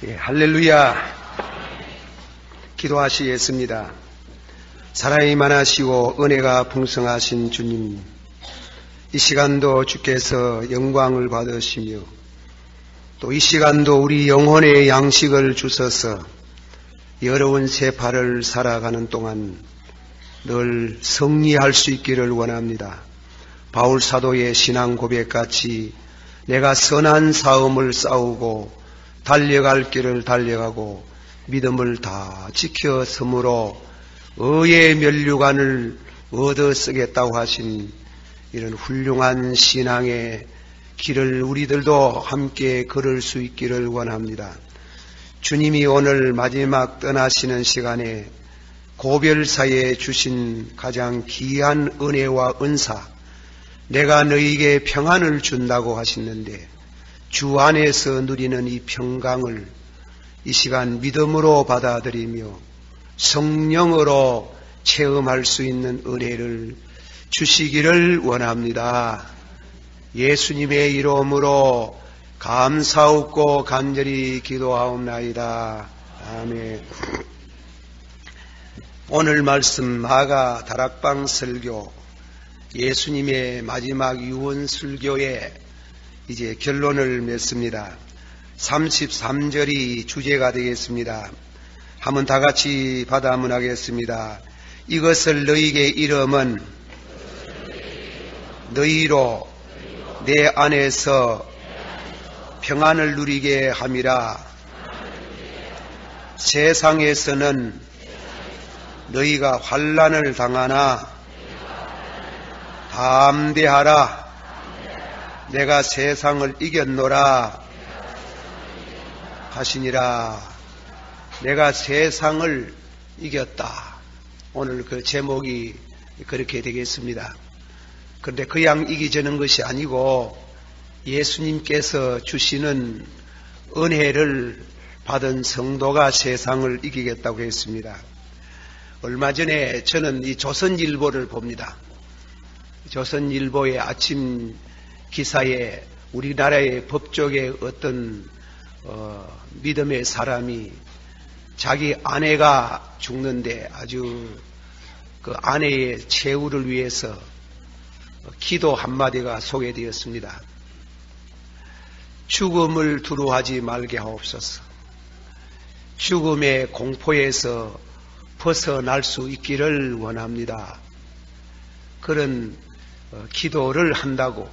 할렐루야. 기도하시겠습니다. 사랑이 많으시고 은혜가 풍성하신 주님, 이 시간도 주께서 영광을 받으시며 또 이 시간도 우리 영혼의 양식을 주셔서 어려운 세파를 살아가는 동안 늘 승리할 수 있기를 원합니다. 바울 사도의 신앙 고백같이 내가 선한 싸움을 싸우고 달려갈 길을 달려가고 믿음을 다 지켜 섬으로 의의 면류관을 얻어 쓰겠다고 하신 이런 훌륭한 신앙의 길을 우리들도 함께 걸을 수 있기를 원합니다. 주님이 오늘 마지막 떠나시는 시간에 고별사에 주신 가장 귀한 은혜와 은사, 내가 너희에게 평안을 준다고 하셨는데 주 안에서 누리는 이 평강을 이 시간 믿음으로 받아들이며 성령으로 체험할 수 있는 은혜를 주시기를 원합니다. 예수님의 이름으로 감사하고 간절히 기도하옵나이다. 아멘. 오늘 말씀 마가 다락방 설교, 예수님의 마지막 유언 설교에 이제 결론을 맺습니다. 33절이 주제가 되겠습니다. 한번 다 같이 받아문하겠습니다. 이것을 너희에게 이름은 너희로 내 안에서 평안을 누리게 함이라. 세상에서는 너희가 환난을 당하나 담대하라. 내가 세상을 이겼노라 하시니라. 내가 세상을 이겼다. 오늘 그 제목이 그렇게 되겠습니다. 그런데 그냥 이기자는 것이 아니고 예수님께서 주시는 은혜를 받은 성도가 세상을 이기겠다고 했습니다. 얼마 전에 저는 이 조선일보를 봅니다. 조선일보의 아침 기사에 우리나라의 법조계 어떤 믿음의 사람이 자기 아내가 죽는데 아주 그 아내의 최후를 위해서 기도 한마디가 소개되었습니다. 죽음을 두려워하지 말게 하옵소서. 죽음의 공포에서 벗어날 수 있기를 원합니다. 그런 기도를 한다고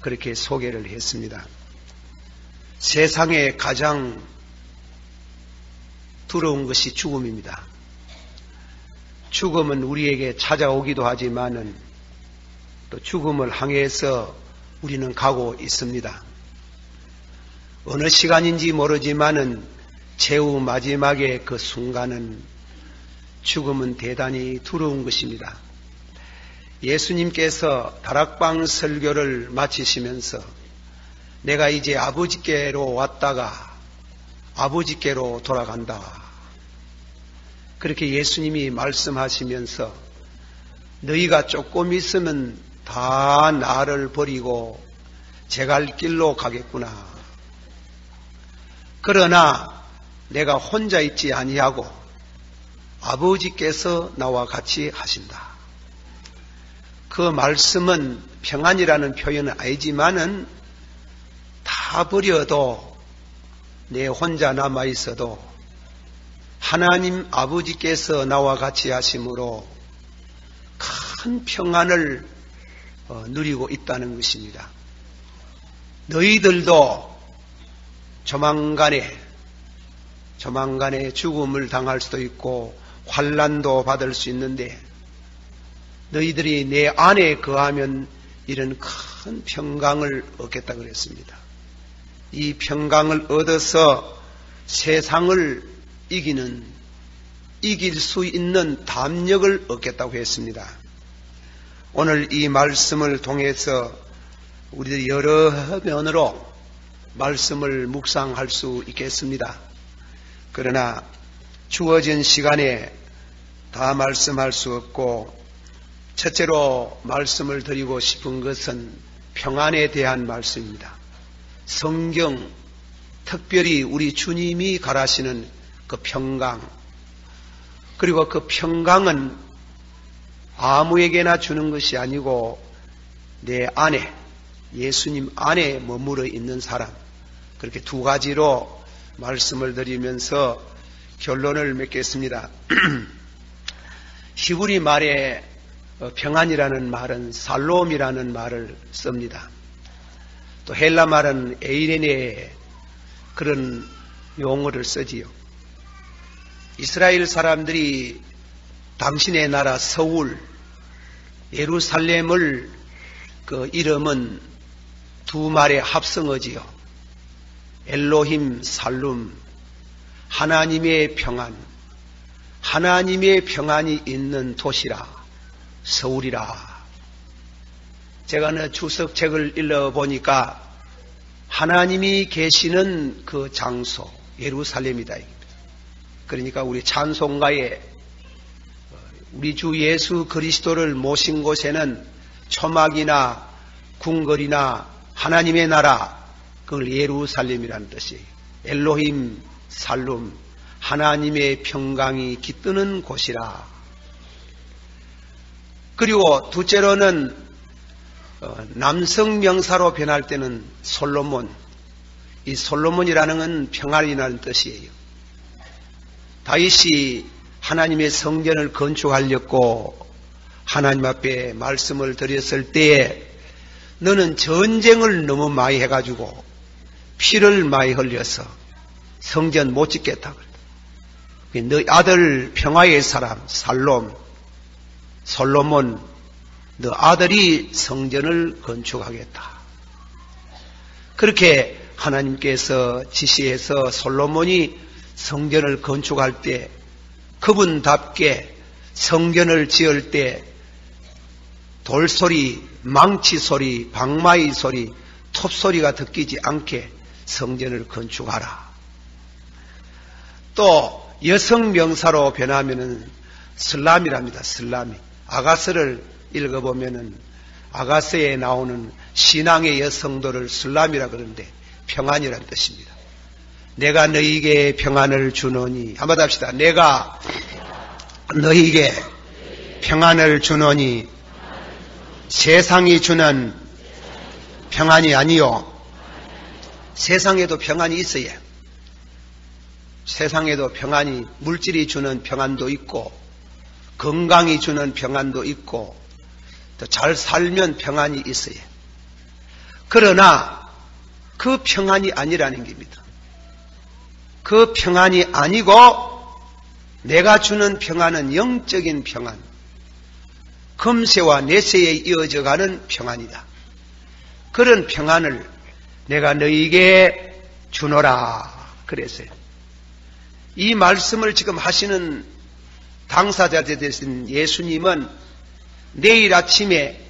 그렇게 소개를 했습니다. 세상에 가장 두려운 것이 죽음입니다. 죽음은 우리에게 찾아오기도 하지만은 또 죽음을 향해서 우리는 가고 있습니다. 어느 시간인지 모르지만은 최후 마지막의 그 순간은 죽음은 대단히 두려운 것입니다. 예수님께서 다락방 설교를 마치시면서 내가 이제 아버지께로 왔다가 아버지께로 돌아간다. 그렇게 예수님이 말씀하시면서 너희가 조금 있으면 다 나를 버리고 제 갈 길로 가겠구나. 그러나 내가 혼자 있지 아니하고 아버지께서 나와 같이 하신다. 그 말씀은 평안이라는 표현은 아니지만은 다 버려도 내 혼자 남아 있어도 하나님 아버지께서 나와 같이 하심으로 큰 평안을 누리고 있다는 것입니다. 너희들도 조만간에 죽음을 당할 수도 있고 환난도 받을 수 있는데 너희들이 내 안에 거하면 이런 큰 평강을 얻겠다고 그랬습니다. 이 평강을 얻어서 세상을 이길 수 있는 담력을 얻겠다고 했습니다. 오늘 이 말씀을 통해서 우리들이 여러 면으로 말씀을 묵상할 수 있겠습니다. 그러나 주어진 시간에 다 말씀할 수 없고 첫째로 말씀을 드리고 싶은 것은 평안에 대한 말씀입니다. 성경 특별히 우리 주님이 가라시는 그 평강, 그리고 그 평강은 아무에게나 주는 것이 아니고 내 안에, 예수님 안에 머물러 있는 사람, 그렇게 두 가지로 말씀을 드리면서 결론을 맺겠습니다. 히브리 말에 평안이라는 말은 살롬이라는 말을 씁니다. 또 헬라 말은 에이레네, 그런 용어를 쓰지요. 이스라엘 사람들이 당신의 나라 서울, 예루살렘을 그 이름은 두 말의 합성어지요. 엘로힘 살룸, 하나님의 평안, 하나님의 평안이 있는 도시라, 서울이라. 제가 어느 주석책을 읽어보니까 하나님이 계시는 그 장소, 예루살렘이다. 그러니까 우리 찬송가에 우리 주 예수 그리스도를 모신 곳에는 초막이나 궁궐이나 하나님의 나라, 그걸 예루살렘이라는 뜻이에요. 엘로힘 살룸, 하나님의 평강이 깃드는 곳이라. 그리고 둘째로는 남성 명사로 변할 때는 솔로몬, 이 솔로몬이라는 건 평안이라는 뜻이에요. 다윗이 하나님의 성전을 건축하려고 하나님 앞에 말씀을 드렸을 때에 너는 전쟁을 너무 많이 해가지고 피를 많이 흘려서 성전 못 짓겠다. 너 아들 평화의 사람 살롬, 솔로몬, 너 아들이 성전을 건축하겠다. 그렇게 하나님께서 지시해서 솔로몬이 성전을 건축할 때 그분답게 성전을 지을 때 돌소리, 망치소리, 방마이 소리, 톱소리가 듣기지 않게 성전을 건축하라. 또 여성 명사로 변하면은 슬람이랍니다. 슬람이. 아가스를 읽어보면은 아가스에 나오는 신앙의 여성들을 슬람이라 그러는데 평안이라는 뜻입니다. 내가 너희에게 평안을 주노니, 한번 합시다. 내가 너희에게 평안을 주노니 세상이 주는 평안이 아니요. 세상에도 평안이 있어요. 세상에도 평안이, 물질이 주는 평안도 있고 건강이 주는 평안도 있고 또 잘 살면 평안이 있어요. 그러나 그 평안이 아니라는 겁니다. 그 평안이 아니고 내가 주는 평안은 영적인 평안, 금세와 내세에 이어져가는 평안이다. 그런 평안을 내가 너희에게 주노라 그랬어요. 이 말씀을 지금 하시는 당사자 되신 예수님은 내일 아침에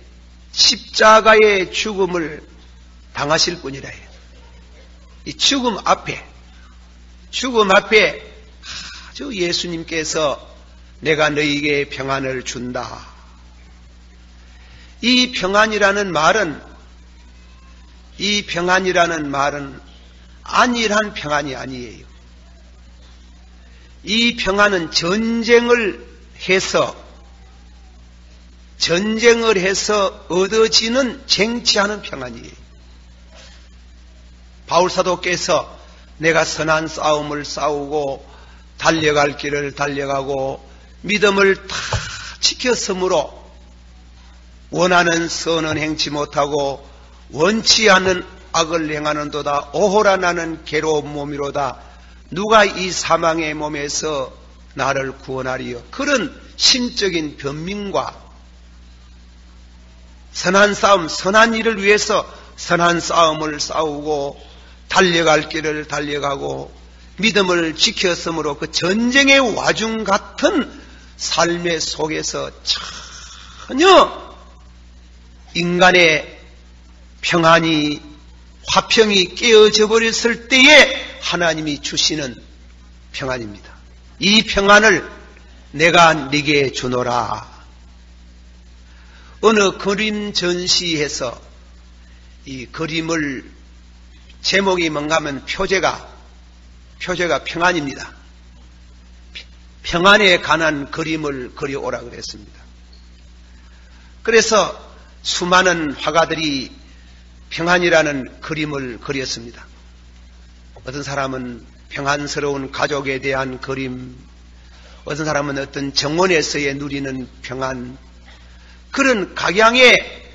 십자가의 죽음을 당하실 분이라 해요. 이 죽음 앞에 아주 예수님께서 내가 너희에게 평안을 준다. 이 평안이라는 말은 안일한 평안이 아니에요. 이 평안은 전쟁을 해서 얻어지는 쟁취하는 평안이에요. 바울사도께서 내가 선한 싸움을 싸우고 달려갈 길을 달려가고 믿음을 다 지켰으므로 원하는 선은 행치 못하고 원치 않는 악을 행하는도다. 오호라 나는 괴로운 몸이로다. 누가 이 사망의 몸에서 나를 구원하리요. 그런 심적인 변민과 선한 싸움, 선한 일을 위해서 선한 싸움을 싸우고 달려갈 길을 달려가고 믿음을 지켰으므로 그 전쟁의 와중 같은 삶의 속에서 전혀 인간의 평안이, 화평이 깨어져 버렸을 때에 하나님이 주시는 평안입니다. 이 평안을 내가 네게 주노라. 어느 그림 전시에서 이 그림을 제목이 뭔가 하면 표제가 평안입니다. 평안에 관한 그림을 그려오라 그랬습니다. 그래서 수많은 화가들이 평안이라는 그림을 그렸습니다. 어떤 사람은 평안스러운 가족에 대한 그림, 어떤 사람은 어떤 정원에서의 누리는 평안, 그런 각양의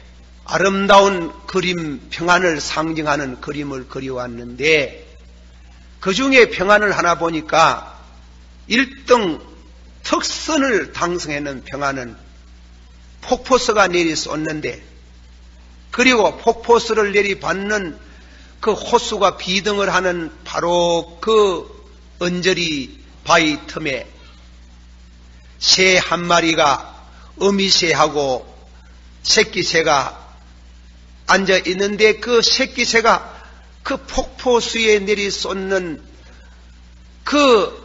아름다운 그림, 평안을 상징하는 그림을 그려왔는데, 그 중에 평안을 하나 보니까 1등 특선을 당승하는 평안은 폭포수가 내리 쏟는데, 그리고 폭포수를 내리받는 그 호수가 비등을 하는 바로 그 언저리 바위 틈에 새 한 마리가 어미새하고 새끼새가 앉아 있는데, 그 새끼새가 그 폭포수에 내리 쏟는 그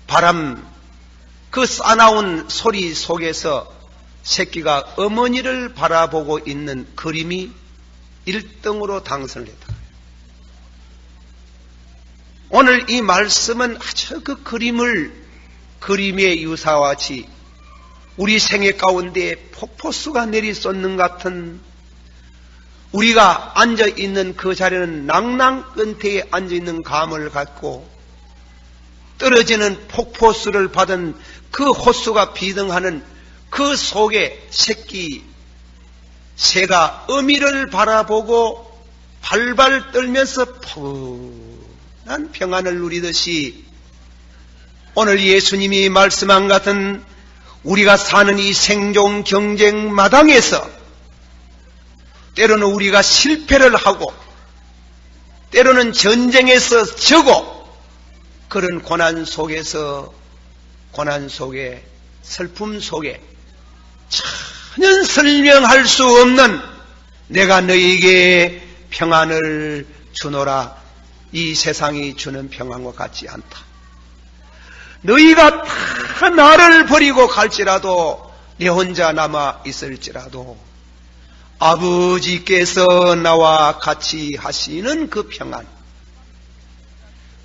바람, 그 싸나운 소리 속에서 새끼가 어머니를 바라보고 있는 그림이 1등으로 당선을 했다. 오늘 이 말씀은 아주 그 그림의 유사와 같이 우리 생애 가운데 폭포수가 내리쏟는 같은, 우리가 앉아있는 그 자리는 낭낭끈태에 앉아있는 감을 갖고 떨어지는 폭포수를 받은 그 호수가 비등하는 그 속에 새가 어미를 바라보고 발발 떨면서 푸근한 평안을 누리듯이, 오늘 예수님이 말씀한 같은 우리가 사는 이 생존 경쟁 마당에서 때로는 우리가 실패를 하고 때로는 전쟁에서 져고, 그런 고난 속에 슬픔 속에 전혀 설명할 수 없는 내가 너희에게 평안을 주노라, 이 세상이 주는 평안과 같지 않다. 너희가 다 나를 버리고 갈지라도, 내 혼자 남아 있을지라도 아버지께서 나와 같이 하시는 그 평안,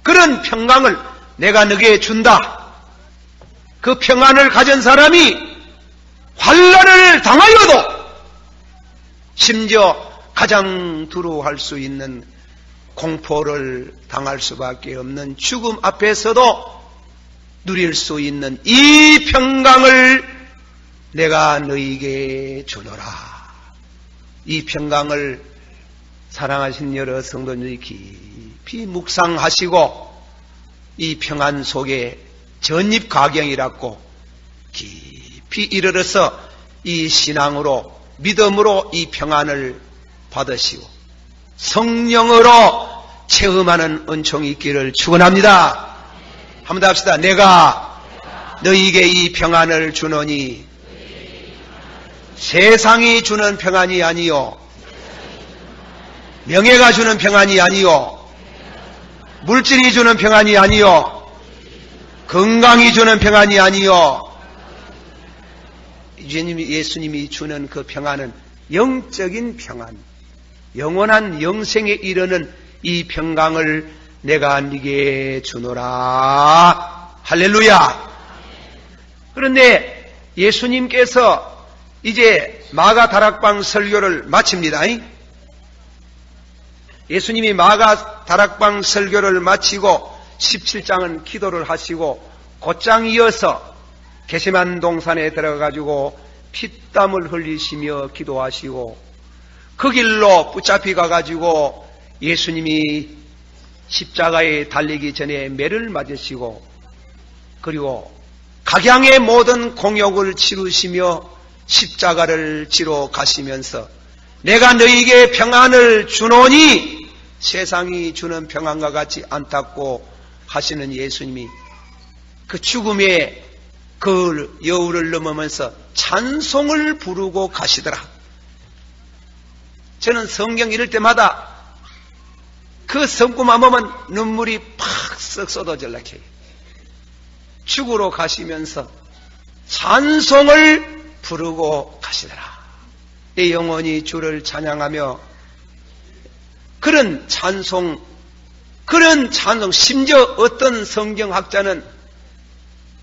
그런 평강을 내가 너에게 준다. 그 평안을 가진 사람이 환난을 당하여도 심지어 가장 두려워할 수 있는 공포를 당할 수밖에 없는 죽음 앞에서도 누릴 수 있는 이 평강을 내가 너희에게 주노라. 이 평강을 사랑하신 여러 성도님들이 깊이 묵상하시고 이 평안 속에 전입가경이라고 깊이 이르러서 이 신앙으로, 믿음으로 이 평안을 받으시고 성령으로 체험하는 은총이 있기를 축원합니다. 한번 더 합시다. 내가 너희에게 이 평안을 주노니 세상이 주는 평안이 아니요, 명예가 주는 평안이 아니요, 물질이 주는 평안이 아니요, 건강이 주는 평안이 아니요, 예수님이 주는 그 평안은 영적인 평안, 영원한 영생에 이르는 이 평강을 내가 네게 주노라. 할렐루야. 그런데 예수님께서 이제 마가 다락방 설교를 마칩니다. 예수님이 마가 다락방 설교를 마치고 17장은 기도를 하시고 곧장 이어서 게세만 동산에 들어가지고 피땀을 흘리시며 기도하시고, 그 길로 붙잡히 가가지고 예수님이 십자가에 달리기 전에 매를 맞으시고, 그리고 각양의 모든 공욕을 치르시며 십자가를 지러 가시면서 내가 너희에게 평안을 주노니 세상이 주는 평안과 같지 않다고 하시는 예수님이 그 죽음의 그 여울을 넘으면서 찬송을 부르고 가시더라. 저는 성경 읽을 때마다 그 성구만 보면 눈물이 팍 쏟아질라 해요. 죽으러 가시면서 찬송을 부르고 가시더라. 내 영혼이 주를 찬양하며, 그런 찬송, 그런 찬송, 심지어 어떤 성경학자는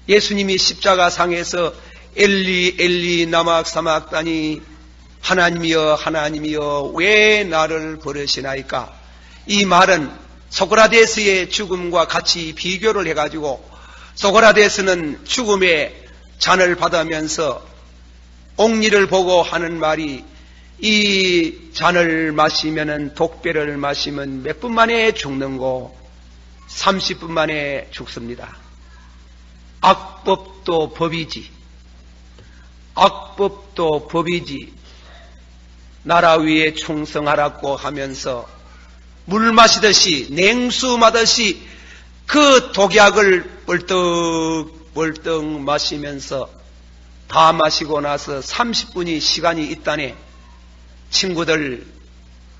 예수님이 십자가상에서 엘리 엘리 나막 사막다니 하나님이여 하나님이여 왜 나를 버리시나이까, 이 말은 소크라테스의 죽음과 같이 비교를 해가지고, 소크라테스는 죽음의 잔을 받으면서 옥리를 보고 하는 말이, 이 잔을 마시면은, 독배를 마시면 몇 분 만에 죽는고 30분 만에 죽습니다. 악법도 법이지, 악법도 법이지, 나라 위에 충성하라고 하면서 물 마시듯이, 냉수 마듯이 그 독약을 벌떡벌떡 마시면서 다 마시고 나서 30분이 시간이 있다네. 친구들,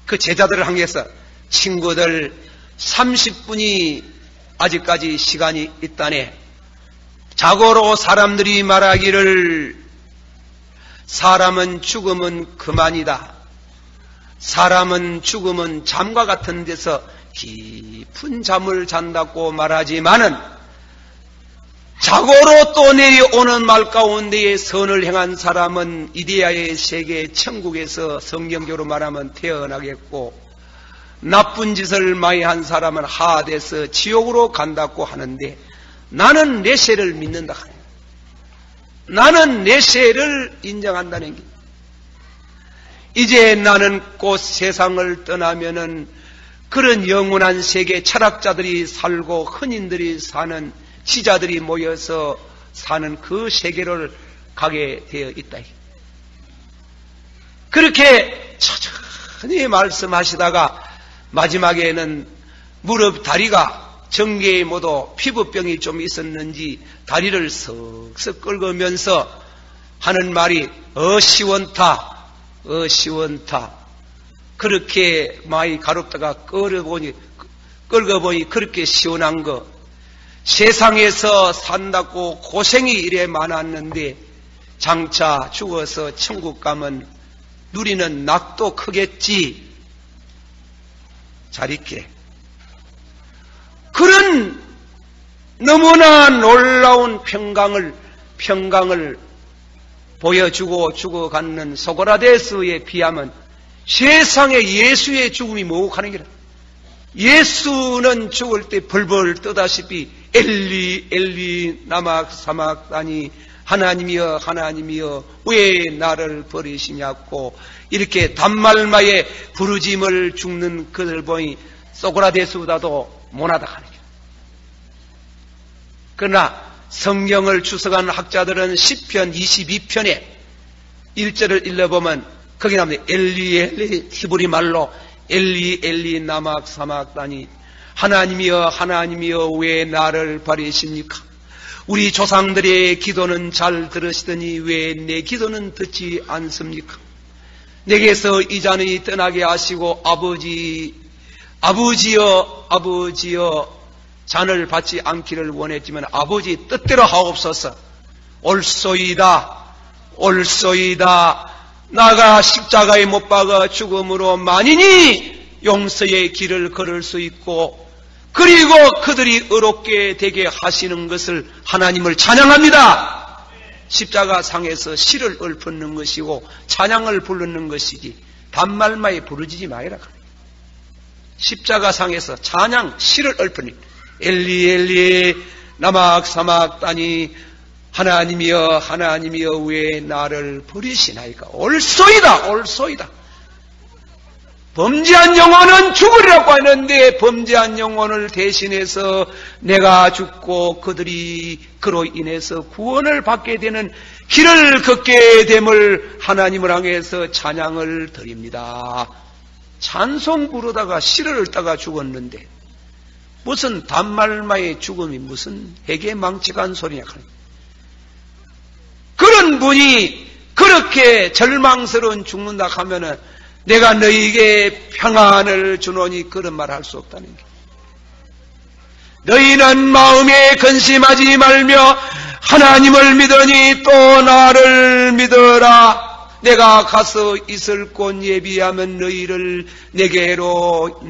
그 제자들을 향해서, 친구들 30분이 아직까지 시간이 있다네. 자고로 사람들이 말하기를 사람은 죽으면 그만이다, 사람은 죽으면 잠과 같은 데서 깊은 잠을 잔다고 말하지만은, 자고로 또 내려오는 말 가운데에 선을 행한 사람은 이데아의 세계 천국에서 성경적으로 말하면 태어나겠고, 나쁜 짓을 많이 한 사람은 하데스 지옥으로 간다고 하는데, 나는 내세를 믿는다. 나는 내세를 인정한다는 게, 이제 나는 곧 세상을 떠나면은 그런 영원한 세계, 철학자들이 살고 흔인들이 사는, 지자들이 모여서 사는 그 세계를 가게 되어 있다. 그렇게 천천히 말씀하시다가 마지막에는 무릎, 다리가 정계에 모두 피부병이 좀 있었는지 다리를 석석 긁으면서 하는 말이 시원타, 시원타. 그렇게 많이 가롭다가 긁어보니 그렇게 시원한 거, 세상에서 산다고 고생이 이래 많았는데 장차 죽어서 천국 가면 누리는 낙도 크겠지. 잘 있게. 그런 너무나 놀라운 평강을 보여주고 죽어가는 소크라테스에 비하면 세상에 예수의 죽음이 뭐하는 게라. 예수는 죽을 때 벌벌 떠다시피 엘리 엘리 나막 사막다니 하나님이여 하나님이여 왜 나를 버리시냐고 이렇게 단말마에 부르짐을 죽는 그들 보니 소크라테스보다도 못하다 하는 거예요. 그러나 성경을 추석한 학자들은 시편 22편에 1절을 읽어보면 거기 나옵니다. 엘리 엘리 히브리 말로 엘리 엘리 나막 사막다니 하나님이여 하나님이여 왜 나를 버리십니까? 우리 조상들의 기도는 잘 들으시더니 왜 내 기도는 듣지 않습니까? 내게서 이 잔이 떠나게 하시고 아버지여 잔을 받지 않기를 원했지만 아버지 뜻대로 하옵소서. 올소이다 나가 십자가에 못 박아 죽음으로 만인이 용서의 길을 걸을 수 있고, 그리고 그들이 의롭게 되게 하시는 것을 하나님을 찬양합니다. 십자가 상에서 시를 읊는 것이고 찬양을 부르는 것이지 단말마에 부르지지 마이라. 십자가 상에서 찬양 시를 읊으니 엘리 엘리 나막 사막다니 하나님이여 하나님이여 왜 나를 버리시나이까. 올소이다. 범죄한 영혼은 죽으리라고 하는데 범죄한 영혼을 대신해서 내가 죽고 그들이 그로 인해서 구원을 받게 되는 길을 걷게 됨을 하나님을 향해서 찬양을 드립니다. 찬송 부르다가 시를 읊다가 죽었는데 무슨 단말마의 죽음이 무슨 해계망측한 소리냐. 그런 분이 그렇게 절망스러운 죽는다 하면은 내가 너희에게 평안을 주노니 그런 말 할 수 없다는 게. 너희는 마음에 근심하지 말며 하나님을 믿으니 또 나를 믿어라. 내가 가서 있을 곳 예비하면 너희를 내게로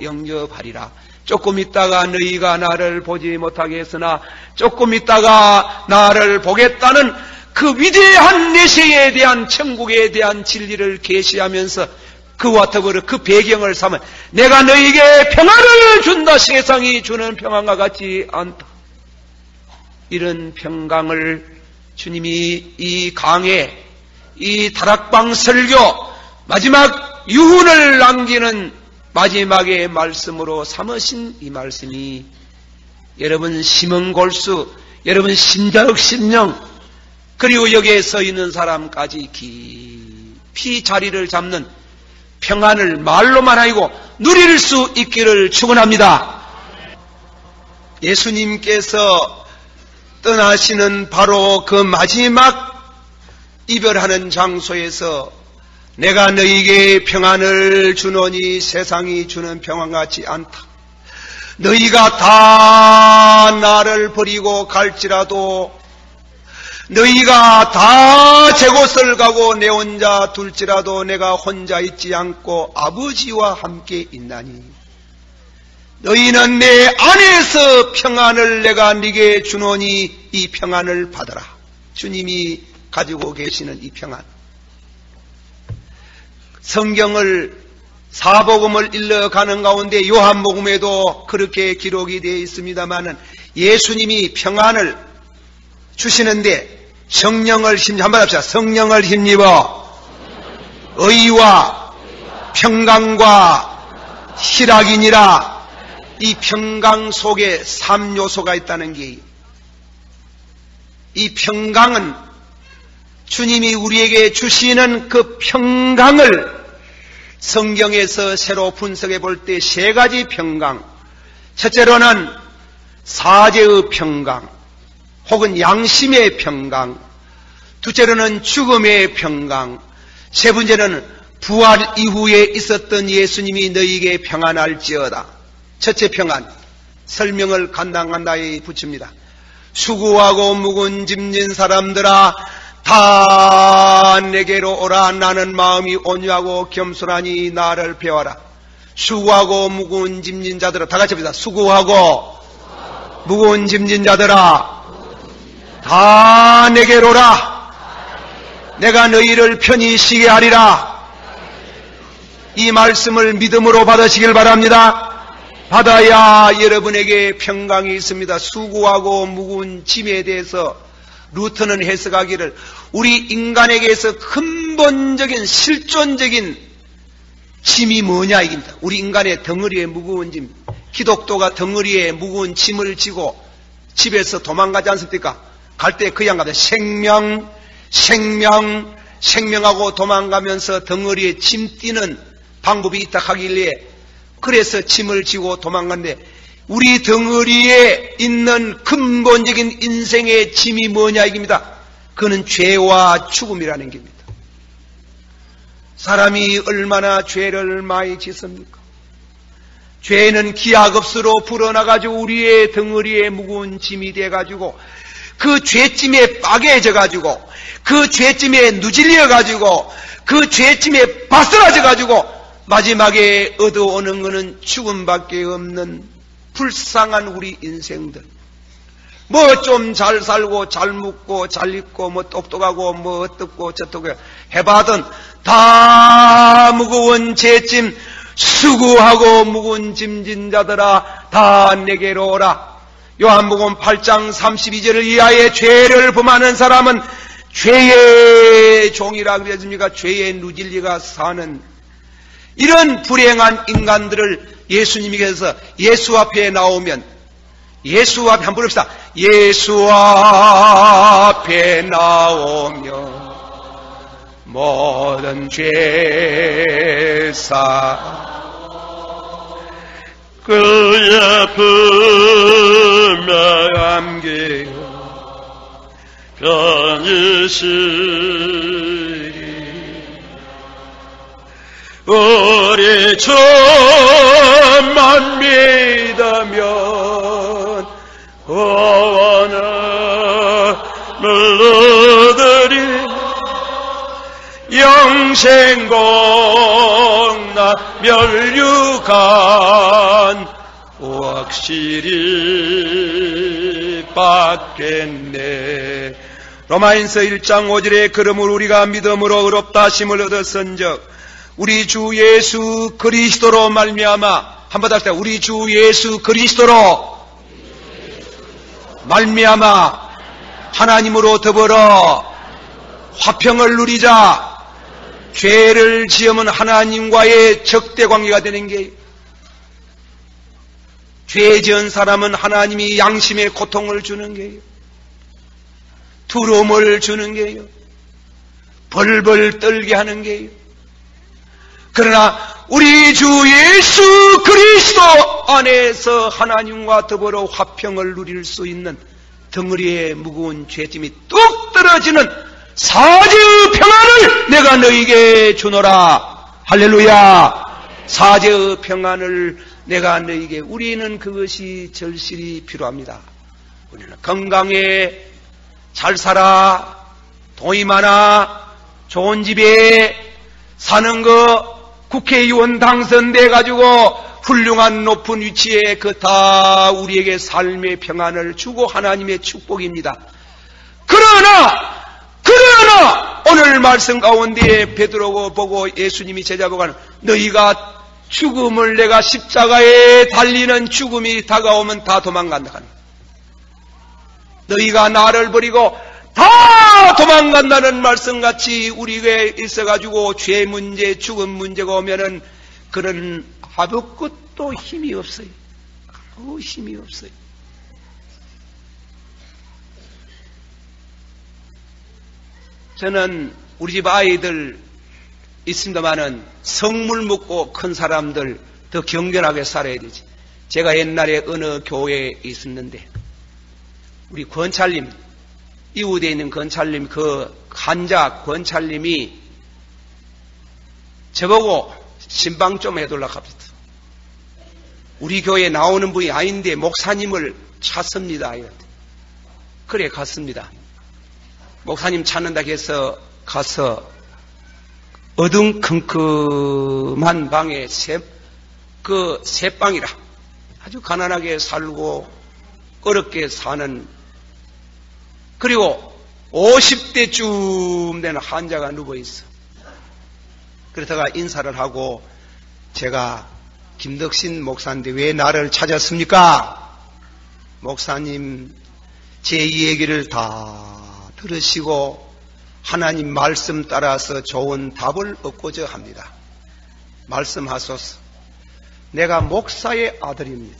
영접하리라. 조금 있다가 너희가 나를 보지 못하게 했으나 조금 있다가 나를 보겠다는 그 위대한 메시지에 대한 천국에 대한 진리를 계시하면서 그와 더불어 그 배경을 삼아 내가 너희에게 평안을 준다. 세상이 주는 평안과 같지 않다. 이런 평강을 주님이 이 강해, 이 다락방 설교 마지막 유훈을 남기는 마지막의 말씀으로 삼으신 이 말씀이 여러분 심은골수, 여러분 심자력 심령, 그리고 여기에 서 있는 사람까지 깊이 자리를 잡는 평안을 말로만 아니고 누릴 수 있기를 축원합니다. 예수님께서 떠나시는 바로 그 마지막 이별하는 장소에서 내가 너희에게 평안을 주노니 세상이 주는 평안 같지 않다. 너희가 다 나를 버리고 갈지라도, 너희가 다 제 곳을 가고 내 혼자 둘지라도 내가 혼자 있지 않고 아버지와 함께 있나니 너희는 내 안에서 평안을 내가 네게 주노니 이 평안을 받아라. 주님이 가지고 계시는 이 평안. 성경을 사복음을 읽어가는 가운데 요한복음에도 그렇게 기록이 되어 있습니다마는 예수님이 평안을 주시는데 성령을 한번 합시다. 성령을 힘입어 의와 평강과 희락이니라. 이 평강 속에 3요소가 있다는 게, 이 평강은 주님이 우리에게 주시는 그 평강을 성경에서 새로 분석해 볼 때 3가지 평강. 첫째로는 사죄의 평강 혹은 양심의 평강, 둘째로는 죽음의 평강, 세 번째는 부활 이후에 있었던 예수님이 너희에게 평안할지어다. 첫째 평안, 설명을 간당간당히 붙입니다. 수고하고 무거운 짐진 사람들아 다 내게로 오라. 나는 마음이 온유하고 겸손하니 나를 배워라. 수고하고 무거운 짐진 자들아, 다 같이 합시다. 수고하고 무거운 짐진 자들아 다 내게로 오라. 내가 너희를 편히 쉬게 하리라. 이 말씀을 믿음으로 받으시길 바랍니다. 받아야 여러분에게 평강이 있습니다. 수고하고 무거운 짐에 대해서 루터는 해석하기를 우리 인간에게서 근본적인 실존적인 짐이 뭐냐 이깁니다. 우리 인간의 덩어리에 무거운 짐. 기독교가 덩어리에 무거운 짐을 지고 집에서 도망가지 않습니까? 갈 때 그냥 가다 생명하고 도망가면서 덩어리에 짐 띄는 방법이 있다 하길래 그래서 짐을 지고 도망간데, 우리 덩어리에 있는 근본적인 인생의 짐이 뭐냐 이깁니다. 그는 죄와 죽음이라는 겁니다. 사람이 얼마나 죄를 많이 짓습니까? 죄는 기하급수로 불어나가지고 우리의 덩어리에 무거운 짐이 돼가지고 그 죄짐에 빠개져가지고 그 죄짐에 누질려가지고 그 죄짐에 바스라져가지고 마지막에 얻어오는 것은 죽음밖에 없는 불쌍한 우리 인생들. 뭐 좀 잘 살고 잘 묵고 잘 입고 뭐 똑똑하고 뭐 어떻고 저떻고 해봐든 다 무거운 죄짐, 수고하고 무거운 짐진 자들아 다 내게로 오라. 요한복음 8장 32절을 이하의 죄를 범하는 사람은 죄의 종이라 그랬습니까? 죄의 누질리가 사는 이런 불행한 인간들을 예수님께서 예수 앞에 나오면, 예수 앞에 한번 부릅시다. 예수 앞에 나오면 모든 죄사 그의 품에 안기어 편히 쉬리. 우리 주만 믿으면 구원을 물러들이 영생공나 멸류관 확실히 받겠네. 로마인서 1장 5절에 그러므로 우리가 믿음으로 의롭다 하심을 얻었은즉 우리 주 예수 그리스도로 말미암아, 한번 다시 우리 주 예수 그리스도로 말미암아 하나님으로 더불어 화평을 누리자. 죄를 지으면 하나님과의 적대 관계가 되는 게, 죄 지은 사람은 하나님이 양심의 고통을 주는 게요, 두려움을 주는 게요, 벌벌 떨게 하는 게요. 그러나 우리 주 예수 그리스도 안에서 하나님과 더불어 화평을 누릴 수 있는 덩어리의 무거운 죄짐이 뚝 떨어지는 사제의 평안을 내가 너희에게 주노라. 할렐루야. 사제의 평안을 내가 너희에게, 우리는 그것이 절실히 필요합니다. 우리는 건강해, 잘 살아, 돈이 많아, 좋은 집에 사는 거, 국회의원 당선돼 가지고 훌륭한 높은 위치에 그 다 우리에게 삶의 평안을 주고 하나님의 축복입니다. 그러나 오늘 말씀 가운데 베드로가 보고 예수님이 제자보고 하는, 너희가 죽음을, 내가 십자가에 달리는 죽음이 다가오면 다 도망간다 하는, 너희가 나를 버리고 다 도망간다는 말씀같이 우리에게 있어가지고 죄 문제, 죽음 문제가 오면은 그런 아무것도 힘이 없어요. 아무 힘이 없어요. 저는 우리 집 아이들 있습니다마는 성물 먹고 큰 사람들 더 경건하게 살아야 되지. 제가 옛날에 어느 교회에 있었는데 우리 권찰님, 이웃에 있는 권찰님, 그 환자 권찰님이 저보고 신방 좀 해둘라 합니다. 우리 교회에 나오는 분이 아닌데 목사님을 찾습니다. 그래 갔습니다. 목사님 찾는다 해서 가서 어둠컴컴한 방에 세 방이라 아주 가난하게 살고 어렵게 사는, 그리고 50대쯤 되는 환자가 누워있어. 그러다가 인사를 하고, 제가 김덕신 목사인데 왜 나를 찾았습니까? 목사님, 제 얘기를 다 들으시고 하나님 말씀 따라서 좋은 답을 얻고자 합니다. 말씀하소서. 내가 목사의 아들입니다.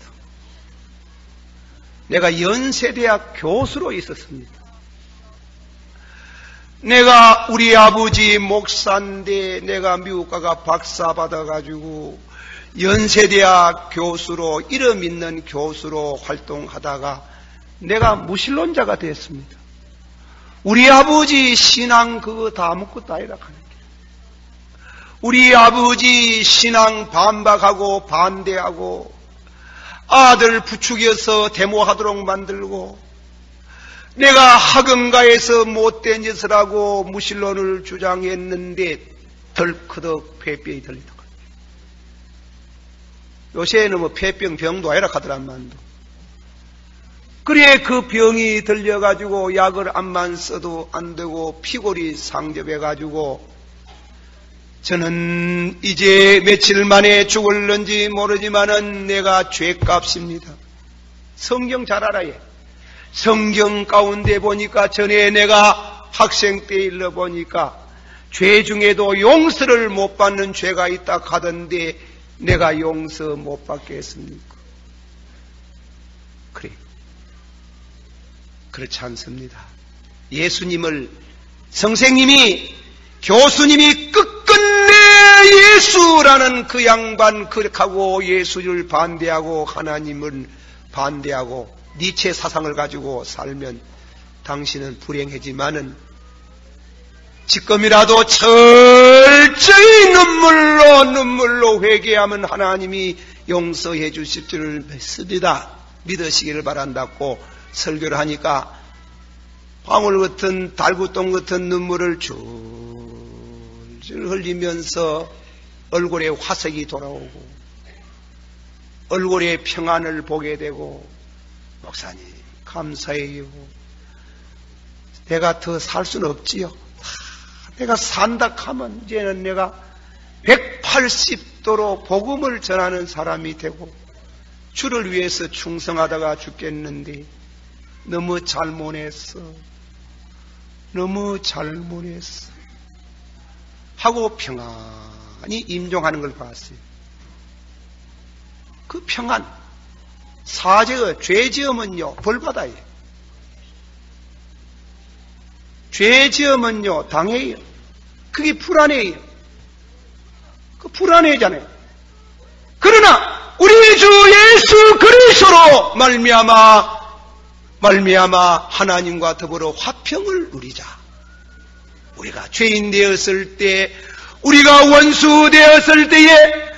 내가 연세대학 교수로 있었습니다. 내가 우리 아버지 목사인데 내가 미국 가가 박사 받아가지고 연세대학 교수로, 이름 있는 교수로 활동하다가 내가 무신론자가 됐습니다. 우리 아버지 신앙 그거 다 아무것도 아니라 하는 게, 우리 아버지 신앙 반박하고 반대하고 아들 부추겨서 데모하도록 만들고, 내가 학원가에서 못된 짓을 하고 무신론을 주장했는데 덜커덕 폐병이 들리더라. 요새는 뭐 폐병 병도 아니라 하더란 말도. 그래 그 병이 들려가지고 약을 암만 써도 안 되고 피골이 상접해가지고 저는 이제 며칠 만에 죽을는지 모르지만은 내가 죄값입니다. 성경 잘 알아요. 성경 가운데 보니까 전에 내가 학생 때 읽어보니까 죄 중에도 용서를 못 받는 죄가 있다 하던데 내가 용서 못 받겠습니까? 그래. 그렇지 않습니다. 예수님을, 선생님이, 교수님이 끝끝내 예수라는 그 양반 그렇게하고 예수를 반대하고 하나님을 반대하고 니체 사상을 가지고 살면 당신은 불행하지만은 지금이라도 철저히 눈물로 회개하면 하나님이 용서해 주실 줄 믿습니다. 믿으시기를 바란다고 설교를 하니까 방울 같은 달구똥 같은 눈물을 줄줄 흘리면서 얼굴에 화색이 돌아오고, 얼굴에 평안을 보게 되고, 목사님 감사해요. 내가 더 살 수는 없지요. 내가 산다 하면 이제는 내가 180도로 복음을 전하는 사람이 되고 주를 위해서 충성하다가 죽겠는데 너무 잘못했어. 너무 잘못했어. 하고 평안히 임종하는 걸 봤어요. 그 평안, 사죄의 죄 지으면요 벌받아요. 죄 지으면요 당해요. 그게 불안해요. 그 불안해잖아요. 그러나 우리 주 예수 그리스도로 말미암아 하나님과 더불어 화평을 누리자. 우리가 죄인 되었을 때, 우리가 원수 되었을 때에,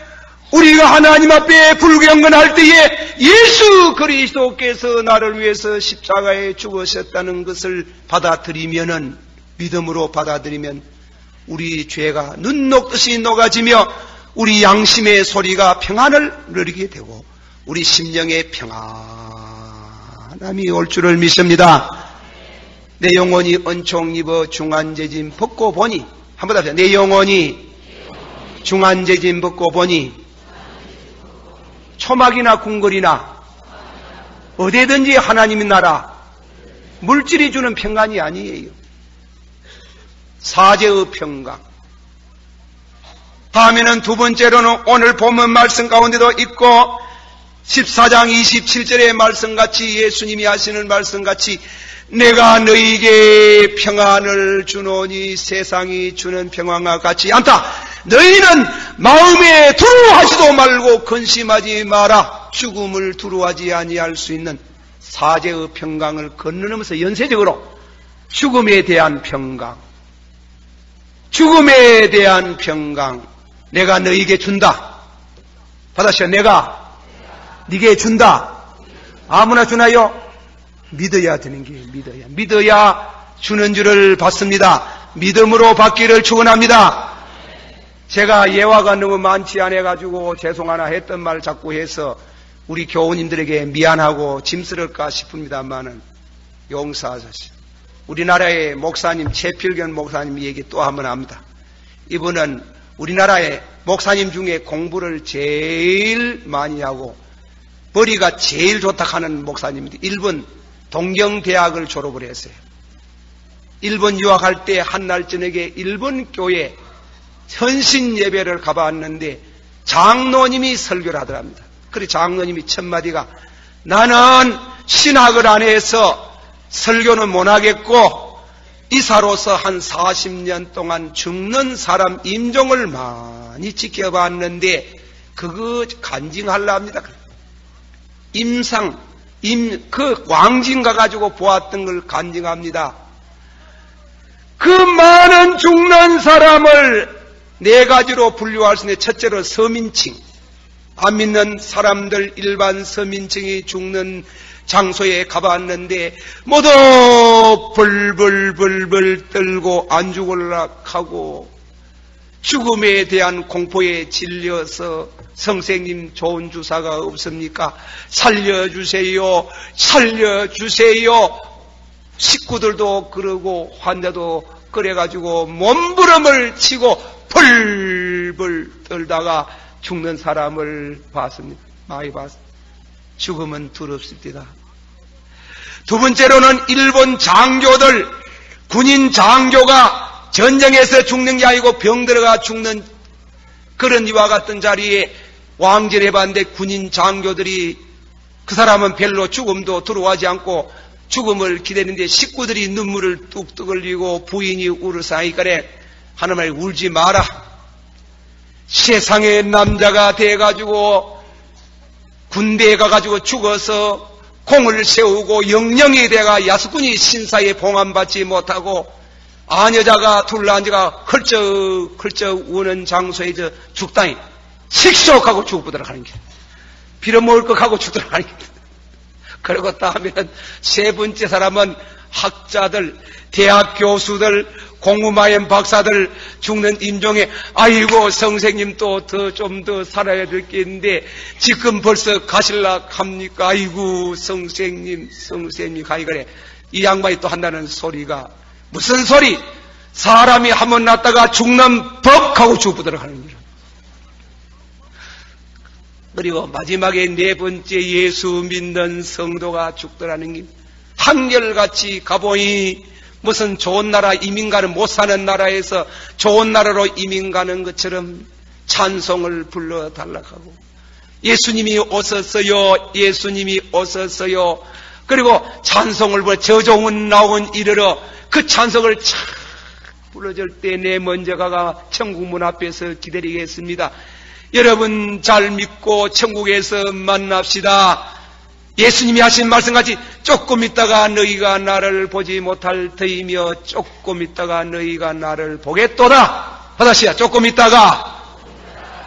우리가 하나님 앞에 불경건할 때에 예수 그리스도께서 나를 위해서 십자가에 죽으셨다는 것을 받아들이면은, 믿음으로 받아들이면 우리 죄가 눈 녹듯이 녹아지며 우리 양심의 소리가 평안을 누리게 되고 우리 심령의 평안함이 올 줄을 믿습니다. 내 영혼이 은총 입어 중한제짐 벗고 보니, 한번 더 하세요. 내 영혼이 중한제짐 벗고 보니 초막이나 궁궐이나 어디든지 하나님의 나라, 물질이 주는 평안이 아니에요. 사제의 평강. 다음에는 두 번째로는 오늘 본문 말씀 가운데도 있고 14장 27절의 말씀같이, 예수님이 하시는 말씀같이 내가 너희에게 평안을 주노니 세상이 주는 평안과 같지 않다. 너희는 마음에 두려워하지도 말고 근심하지 마라. 죽음을 두려워하지 아니할 수 있는 사제의 평강을 건너면서 연쇄적으로 죽음에 대한 평강, 죽음에 대한 평강 내가 너희에게 준다. 받아시오. 내가 네게 준다. 아무나 주나요? 믿어야 되는 게 믿어야 주는 줄을 받습니다. 믿음으로 받기를 축원합니다. 제가 예화가 너무 많지 않아가지고 죄송하나 했던 말 자꾸 해서 우리 교우님들에게 미안하고 짐스러울까 싶습니다만은 용서하십시오. 우리나라의 목사님 최필견 목사님 얘기 또 한번 합니다. 이분은 우리나라의 목사님 중에 공부를 제일 많이 하고 머리가 제일 좋다 하는 목사님인데 일본 동경대학을 졸업을 했어요. 일본 유학할 때 한날 저녁에 일본 교회 현신 예배를 가봤는데 장로님이 설교를 하더랍니다. 그래 장로님이 첫 마디가 나는 신학을 안 해서 설교는 못하겠고 이사로서 한 40년 동안 죽는 사람 임종을 많이 지켜봤는데 그거 간증하려 합니다. 그 광진 가가지고 보았던 걸 간증합니다. 그 많은 죽는 사람을 네 가지로 분류할 수 있는데 첫째로 서민층, 안 믿는 사람들 일반 서민층이 죽는 장소에 가봤는데 모두 벌벌벌벌 떨고 안 죽으려고 하고 죽음에 대한 공포에 질려서 선생님 좋은 주사가 없습니까? 살려주세요. 살려주세요. 식구들도 그러고 환자도 그래가지고 몸부림을 치고 벌벌 떨다가 죽는 사람을 봤습니다. 많이 봤습니다. 죽음은 두렵습니다. 두 번째로는 일본 장교들, 군인 장교가 전쟁에서 죽는 게 아니고 병 들어가 죽는 그런 이와 같은 자리에 왕진을 해봤는데 군인 장교들이 그 사람은 별로 죽음도 두려워하지 않고 죽음을 기다리는데 식구들이 눈물을 뚝뚝 흘리고 부인이 울으사니까래 하는 말 울지 마라. 세상에 남자가 돼가지고 군대에 가가지고 죽어서 공을 세우고 영령이 돼가 야수꾼이 신사에 봉함받지 못하고 아녀자가 둘러앉아가 헐쩍헐쩍 우는 장소에 죽다니 식욕하고 죽어보도록 하는 게 빌어먹을 것 하고 죽도록 하는 게 그리고 다음에는 세 번째 사람은 학자들, 대학 교수들, 공무마연 박사들 죽는 임종에 아이고 선생님 또 좀 더 살아야 될 게 있는데 지금 벌써 가실라 합니까? 아이고 선생님 가이거래. 이 양반이 또 한다는 소리가 무슨 소리? 사람이 한번 났다가 죽는 법 하고 죽도록 하는 거라. 그리고 마지막에 네 번째 예수 믿는 성도가 죽더라는 게 한결같이 가보니 무슨 좋은 나라 이민 가는 못 사는 나라에서 좋은 나라로 이민 가는 것처럼 찬송을 불러달라고 하고 예수님이 오셨어요. 예수님이 오셨어요. 그리고 찬송을 불러 저 좋은 나온 이르러 그 찬송을 착 불러줄 때 내 먼저 가가 천국 문 앞에서 기다리겠습니다. 여러분 잘 믿고 천국에서 만납시다. 예수님이 하신 말씀같이 조금 있다가 너희가 나를 보지 못할 터이며 조금 있다가 너희가 나를 보겠도다. 하다시야 조금 있다가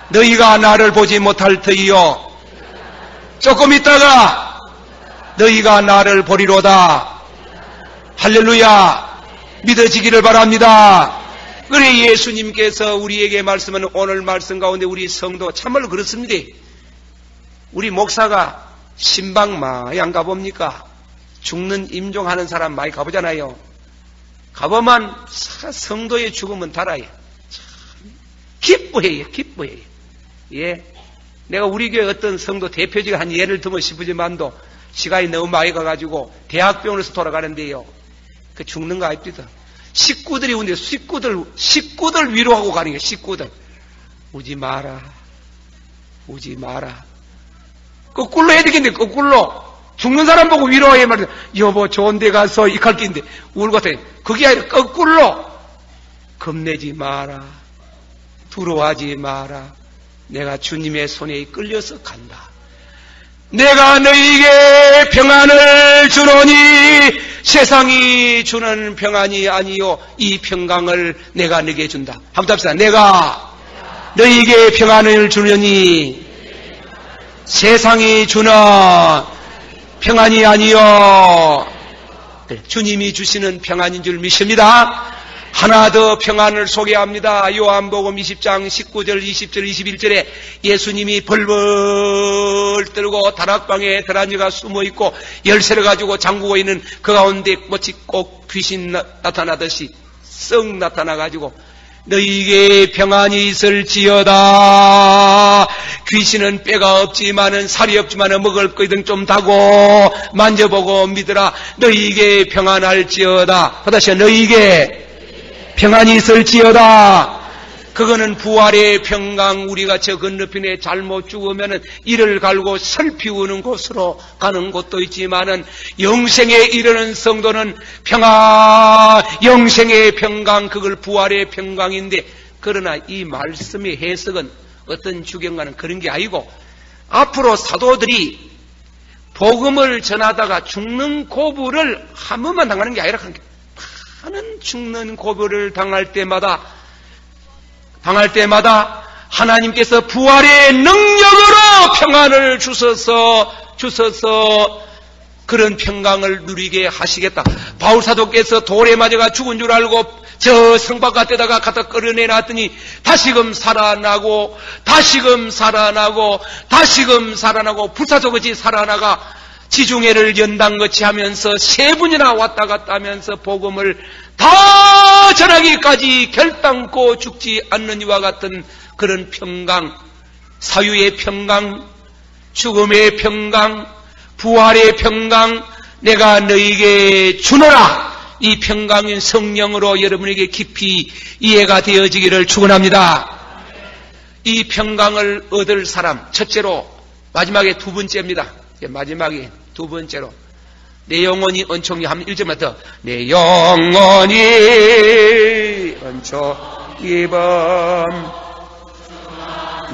너희가 나를 보지 못할 터이요 조금 있다가 너희가 나를 보리로다. 할렐루야. 믿어지기를 바랍니다. 그래 예수님께서 우리에게 말씀하는 오늘 말씀 가운데 우리 성도 참말로 그렇습니다. 우리 목사가 신방 많이 안 가봅니까? 죽는 임종하는 사람 많이 가보잖아요. 가보면 성도의 죽음은 달아요. 기뻐해요. 예, 내가 우리 교회 어떤 성도 대표적인 한 예를 들면 싶으지만도 시간이 너무 많이 가가지고 대학병원에서 돌아가는데요. 그 죽는 거 아닙니다. 식구들이 오는데 식구들 위로하고 가는 거예요. 식구들 우지 마라. 거꾸로 해야 되겠는데 거꾸로 죽는 사람 보고 위로해 말이야. 여보 좋은 데 가서 이칼 끼인데 울고 다 그게 아니라 거꾸로 겁내지 마라. 두려워하지 마라. 내가 주님의 손에 이끌려서 간다. 내가 너희에게 평안을 주노니 세상이 주는 평안이 아니요 이 평강을 내가 너희에게 준다. 한번 답시다. 내가 너희에게 평안을 주려니 세상이 주는 평안이 아니요 주님이 주시는 평안인 줄 믿습니다. 하나 더 평안을 소개합니다. 요한복음 20장 19절 20절 21절에 예수님이 벌벌 떨고 다락방에 들어앉아가 숨어있고 열쇠를 가지고 잠그고 있는 그 가운데 마치 꼭 귀신 나타나듯이 썩 나타나가지고 너희에게 평안이 있을지어다. 귀신은 뼈가 없지만은 살이 없지만은 먹을 거이든 좀 다고 만져보고 믿으라. 너희에게 평안할지어다. 다시 너희에게 평안이 있을지어다. 그거는 부활의 평강. 우리가 저 건너편에 잘못 죽으면은 이를 갈고 살피우는 곳으로 가는 곳도 있지만은 영생에 이르는 성도는 평안, 영생의 평강, 그걸 부활의 평강인데, 그러나 이 말씀의 해석은 어떤 주경과는 그런 게 아니고 앞으로 사도들이 복음을 전하다가 죽는 고부를 한 번만 당하는 게 아니라 하는 죽는 고비를 당할 때마다 하나님께서 부활의 능력으로 평안을 주셔서 그런 평강을 누리게 하시겠다. 바울 사도께서 돌에 맞아가 죽은 줄 알고 저 성바깥에다가 갖다 끌어내놨더니 다시금 살아나고 불사조같이 살아나가 지중해를 연단거치 하면서 3분이나 왔다 갔다 하면서 복음을 다 전하기까지 결단코 죽지 않는 이와 같은 그런 평강, 사유의 평강, 죽음의 평강, 부활의 평강, 내가 너희에게 주노라. 이 평강인 성령으로 여러분에게 깊이 이해가 되어지기를 축원합니다. 이 평강을 얻을 사람, 첫째로, 마지막에 두 번째입니다. 마지막에 두 번째로, 내 영혼이 은총이 하면 1절만 더. 내 영혼이 은총이 밤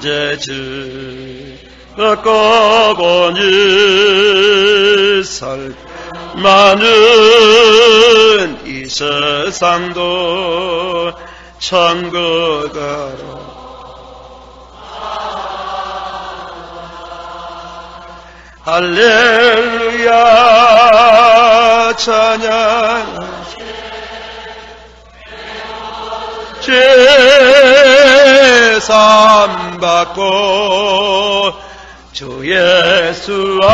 제주 바꿔보니 살 많은 이 세상도 천국으로 할렐루야 찬양 받고 주 예수와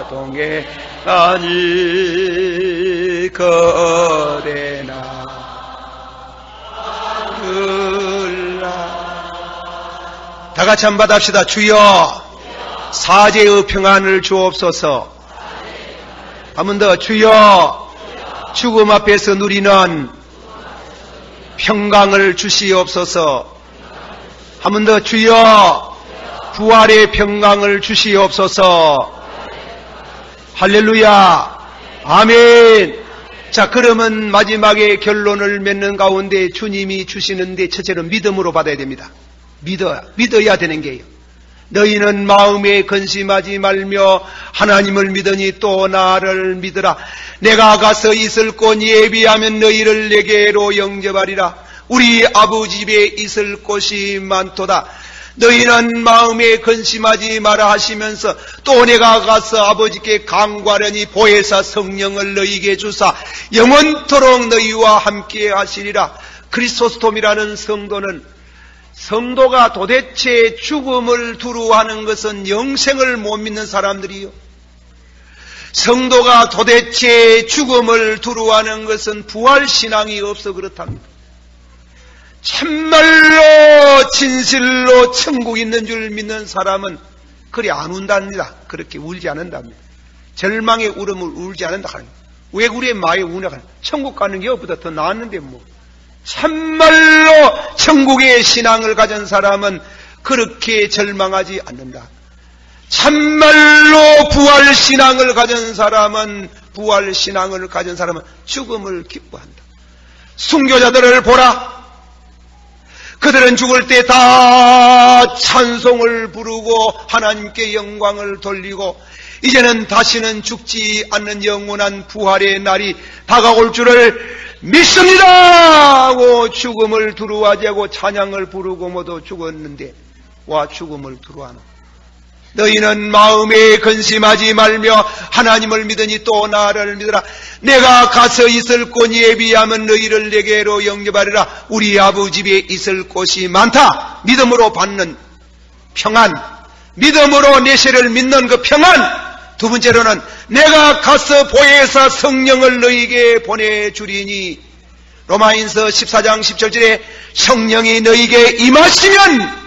동행하니 거대나 다 같이 한번 받읍시다. 주여 사제의 평안을 주옵소서. 한 번 더. 주여 죽음 앞에서 누리는 평강을 주시옵소서. 한 번 더. 주여 부활의 평강을 주시옵소서. 할렐루야. 아멘. 자, 그러면 마지막에 결론을 맺는 가운데 주님이 주시는데 첫째로 믿음으로 받아야 됩니다. 믿어야 되는 게요. 너희는 마음에 근심하지 말며 하나님을 믿으니 또 나를 믿으라. 내가 가서 있을 곳 예비하면 너희를 내게로 영접하리라. 우리 아버지 집에 있을 곳이 많도다. 너희는 마음에 근심하지 마라 하시면서 또 내가 가서 아버지께 간구하려니 보혜사 성령을 너희에게 주사 영원토록 너희와 함께 하시리라. 크리스토스톰이라는 성도가 도대체 죽음을 두려워하는 것은 영생을 못 믿는 사람들이요. 성도가 도대체 죽음을 두려워하는 것은 부활신앙이 없어 그렇답니다. 참말로 진실로 천국 있는 줄 믿는 사람은 그리 안 운답니다. 그렇게 울지 않는답니다. 절망의 울음을 울지 않는다. 왜 우리의 마에 우냐? 천국 가는 게 없보다 더 나았는데 뭐. 참말로 천국의 신앙을 가진 사람은 그렇게 절망하지 않는다. 참말로 부활신앙을 가진 사람은 죽음을 기뻐한다. 순교자들을 보라. 그들은 죽을 때 다 찬송을 부르고 하나님께 영광을 돌리고 이제는 다시는 죽지 않는 영원한 부활의 날이 다가올 줄을 믿습니다 하고 죽음을 두려워하지 않고 찬양을 부르고 모두 죽었는데 와 죽음을 두려워하노. 너희는 마음에 근심하지 말며 하나님을 믿으니 또 나를 믿으라. 내가 가서 있을 곳 예비하면 너희를 내게로 영접하리라. 우리 아버지 집에 있을 곳이 많다. 믿음으로 받는 평안, 믿음으로 내세를 믿는 그 평안. 두 번째로는 내가 가서 보혜사 성령을 너희에게 보내주리니 로마인서 14장 17절에 성령이 너희에게 임하시면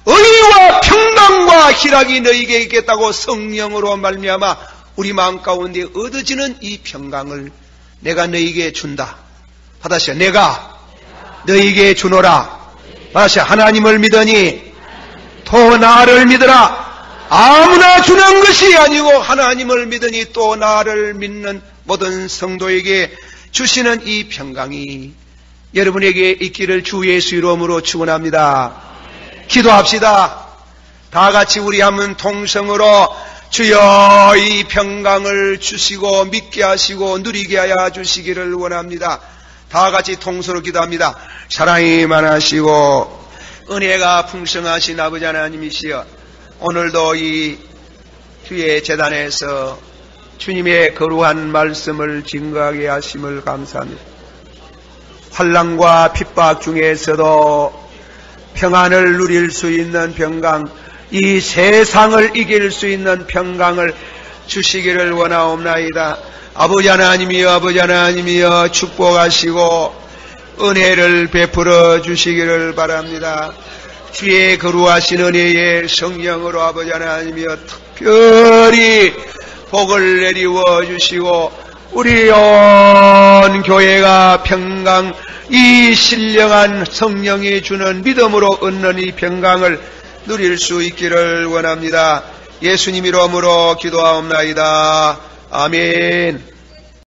의와 평강과 희락이 너희에게 있겠다고 성령으로 말미암아 우리 마음 가운데 얻어지는 이 평강을 내가 너희에게 준다. 받으시오. 내가 너희에게 주노라. 받으시오. 하나님을 믿으니 또 나를 믿으라. 아무나 주는 것이 아니고 하나님을 믿으니 또 나를 믿는 모든 성도에게 주시는 이 평강이 여러분에게 있기를 주 예수 이름으로 축원합니다. 기도합시다. 다 같이 우리 한번 통성으로 주여 이 평강을 주시고 믿게 하시고 누리게 하여 주시기를 원합니다. 다 같이 통성으로 기도합니다. 사랑이 많으시고 은혜가 풍성하신 아버지 하나님이시여, 오늘도 이 주의 제단에서 주님의 거룩한 말씀을 증거하게 하심을 감사합니다. 환난과 핍박 중에서도 평안을 누릴 수 있는 평강, 이 세상을 이길 수 있는 평강을 주시기를 원하옵나이다. 아버지 하나님이여 축복하시고 은혜를 베풀어 주시기를 바랍니다. 주의 거룩하신 은혜의 성령으로 아버지 하나님이여 특별히 복을 내리워 주시고 우리 온 교회가 평강, 이 신령한 성령이 주는 믿음으로 얻는 이 평강을 누릴 수 있기를 원합니다. 예수님 이름으로 기도하옵나이다. 아멘.